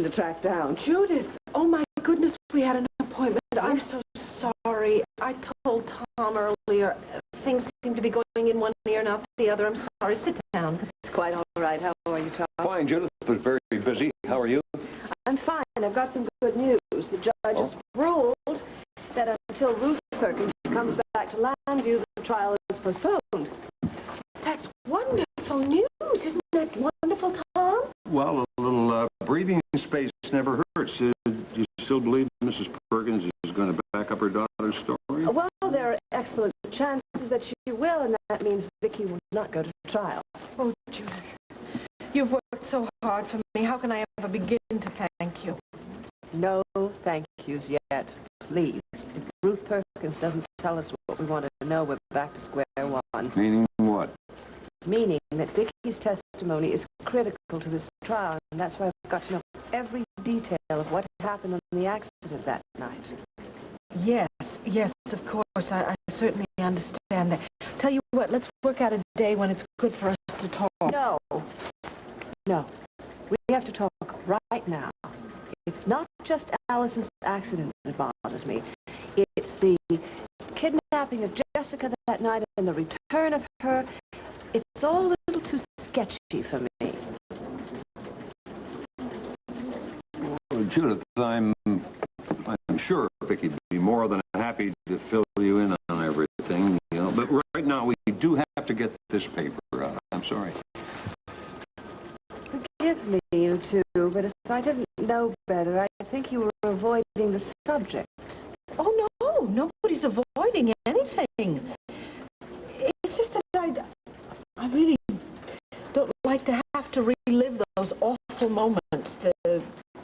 to track down. Judith, oh my goodness, we had an appointment. I'm so sorry. I told Tom earlier. Things seem to be going in one ear and out the other. I'm sorry. Sit down. It's quite all right. How are you, Tom? Fine, Judith, but very busy. How are you? I'm fine. I've got some good news. The judge has ruled that until Ruth Perkins comes back to Landview, the trial is postponed. That's wonderful news. Isn't that wonderful, Tom? Well, a little breathing space never hurts. Do you still believe Mrs. Perkins is going to back up her daughter's story? Well, there are excellent chances that she will, and that means Vicky will not go to trial. Oh, Judith, you've worked so hard for me. How can I ever begin to thank you? No thank yous yet. Please. If Ruth Perkins doesn't tell us what we want to know, we're back to square one. Meaning what? Meaning that Vicky's testimony is critical to this trial, and that's why I've got to know every detail of what happened on the accident that night. Yes, of course. I certainly understand that. Tell you what, let's work out a day when it's good for us to talk. No. We have to talk right now. It's not just Allison's accident that bothers me. It's the kidnapping of Jessica that night and the return of her. It's all a little too sketchy for me. Well, Judith, I'm sure Vicky'd be more than happy to fill you in on everything, you know. But right now, we do have to get this paper out. I'm sorry. Forgive me, you two, but if I didn't know better, I think you were avoiding the subject. Oh, no, nobody's avoiding anything. It's just that I really don't like to have to relive those awful moments, the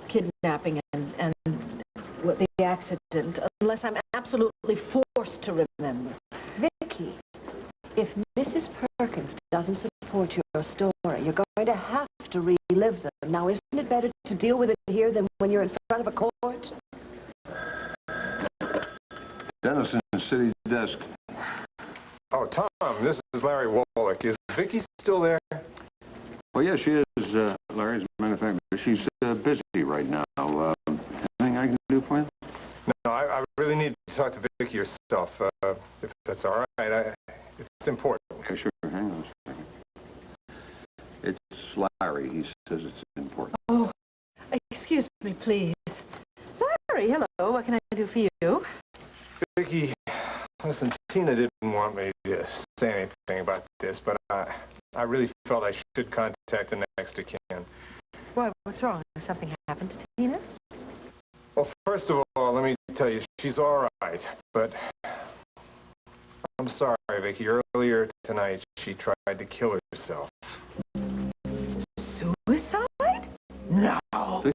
kidnapping and the accident, unless I'm absolutely forced to remember. Vicky, if Mrs. Perkins doesn't support your story, you're going to have to relive them. Now, isn't it better to deal with it here than when you're in front of a court? Dennison, city desk. Oh, Tom, this is Larry Wallach. Is Vicky still there? Well, yes, she is, Larry. As a matter of fact, she's busy right now. Anything I can do for you? No, I really need to talk to Vicky herself, if that's all right. It's important. Okay, sure. Hang on a second. It's Larry. He says it's important. Oh, excuse me, please. Larry, hello. What can I do for you? Vicky, listen, Tina didn't want me to say anything about this, but I really felt I should contact the next of kin. Why, what's wrong? Has something happened to Tina? Well, first of all, let me tell you, she's all right, but I'm sorry, Vicky. Earlier tonight, she tried to kill herself. Suicide? No.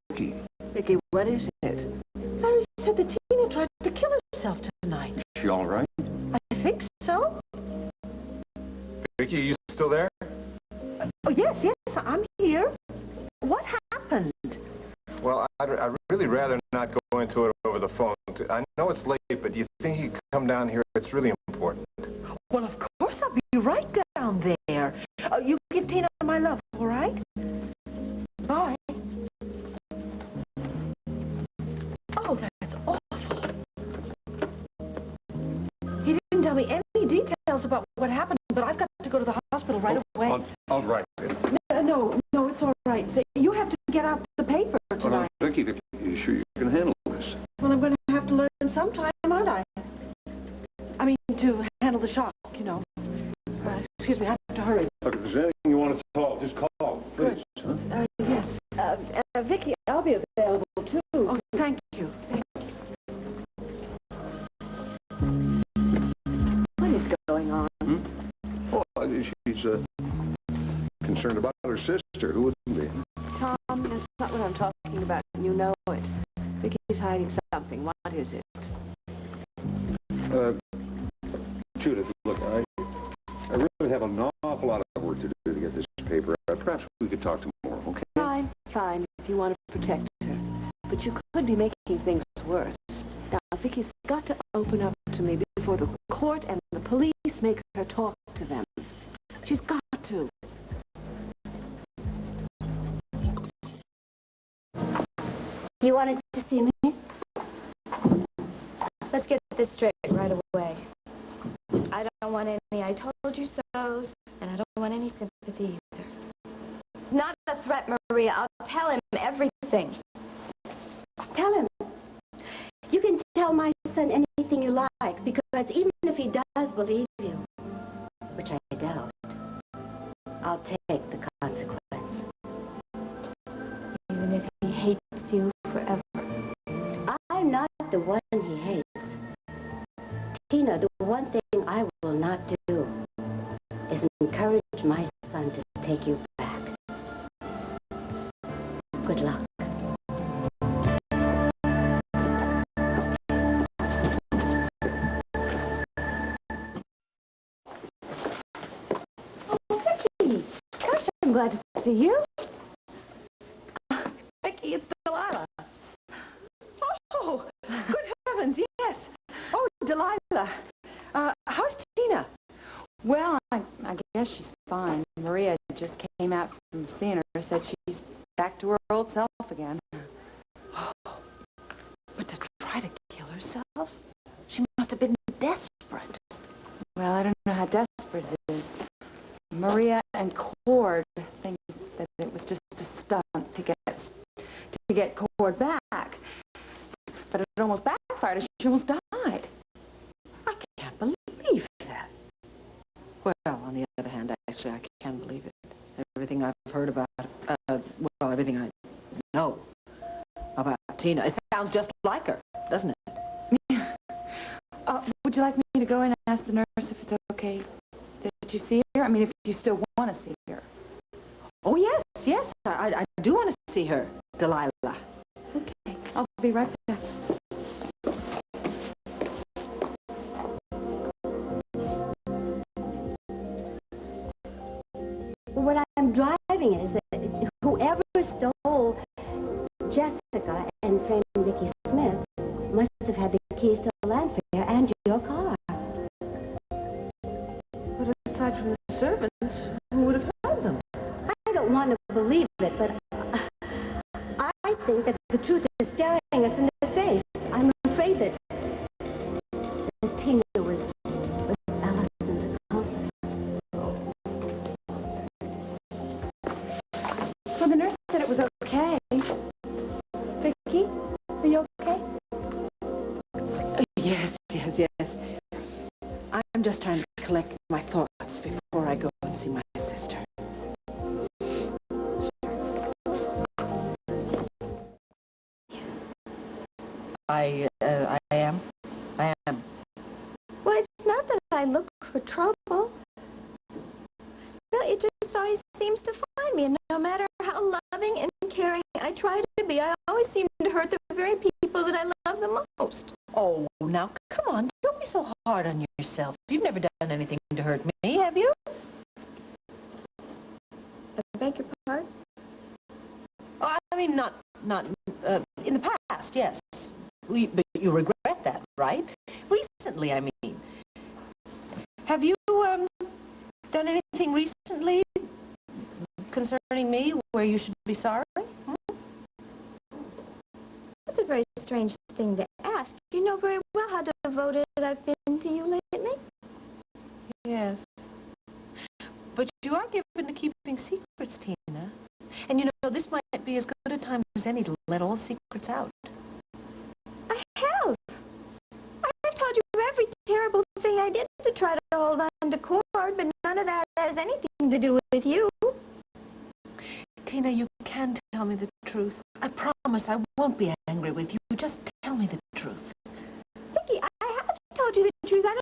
Vicky. Vicky, what is it? Larry said that Tina tried to kill herself tonight. Is she all right? I think so. Vicky, are you still there? Oh, yes, I'm here. What happened? Well, I'd really rather not go into it over the phone. I know it's late, but do you think you could come down here? It's really important. Well, of course, I'll be right down there. You give Tina my love, all right? Bye. Oh, that's awful. He didn't tell me any details about what happened, but I've got to go to the hospital right away. All right. No, it's all right. You have to get out the paper tonight. Vicky, you sure you can handle this? Well, I'm going to have to learn sometime, aren't I? I mean, to handle the shock, you know. Excuse me, I have to hurry. Look, if there's anything you want to talk, just call, please. Good. Huh? Yes. Vicky, I'll be available, too. Oh, thank you. What is going on? Oh, she's concerned about her sister. Who wouldn't be? Tom, that's not what I'm talking about. You know it. Vicky's hiding something. What is it? Judith, look, I really have an awful lot of work to do to get this paper out. Perhaps we could talk tomorrow, okay? Fine, if you want to protect her. But you could be making things worse. Now, Vicky's got to open up to me before the court and the police make her talk to them. She's got to. You wanted to see me? Let's get this straight right away. I don't want any I told you so's, and I don't want any sympathy either. Not a threat, Maria. I'll tell him everything. Tell him. You can tell my son anything you like, because even if he does believe you, which I doubt, I'll take the consequence. Even if he hates you forever. I'm not the one he hates. Tina, the one thing I will not do is encourage my son to take you back. Good luck. Gosh, I'm glad to see you. Vicky, it's Delilah. Oh, good heavens, yes. Oh, Delilah. How's Tina? Well, I guess she's fine. Maria just came out from seeing her, said she's back to her old self again. Oh, but to try to kill herself? She must have been desperate. Well, I don't know how desperate it is. Maria and Cord think that it was just a stunt to get Cord back. But it almost backfired and she almost died. I can't believe that. Well, on the other hand, actually, I can believe it. Everything I've heard about, well, everything I know about Tina, it sounds just like her, doesn't it? Would you like me to go in and ask the nurse if it's okay that you see her? I mean, if you still want to see her. Oh, yes, I do want to see her, Delilah. Okay, I'll be right back. What I'm driving at is that whoever stole Jessica and friend Vicky Smith must have had the keys to the land fair and your car. But aside from the servants, who would have had them? I don't want to believe it, but I think that the truth is staring us in the face. I'm afraid that Tina was Allison's accomplice. Well, the nurse said it was okay. Vicky, are you okay? Yes. I'm just trying to collect my thoughts before I go and see my sister. I am. Well, it's not that I look for trouble. Really, it just always seems to find me, and no matter how loving and caring I try to be, I always seem to hurt the very people that I love the most. Oh, now, come on. Don't be so hard on yourself. You've never done anything to hurt me, have you? I beg your pardon? Oh, I mean, not in the past, yes. But you regret that, right? Recently, I mean. Have you, done anything recently concerning me where you should be sorry? That's a very strange thing to ask. You know very well how devoted I've been to you lately. Yes. But you are given to keeping secrets, Tina. And you know, this might be as good a time as any to let all the secrets out. I have. I've told you every terrible thing I did to try to hold on to Cord, but none of that has anything to do with you. Tina, you can tell me the truth. I promise I won't be angry with you. Just tell me the truth. Vicky, I have told you the truth. I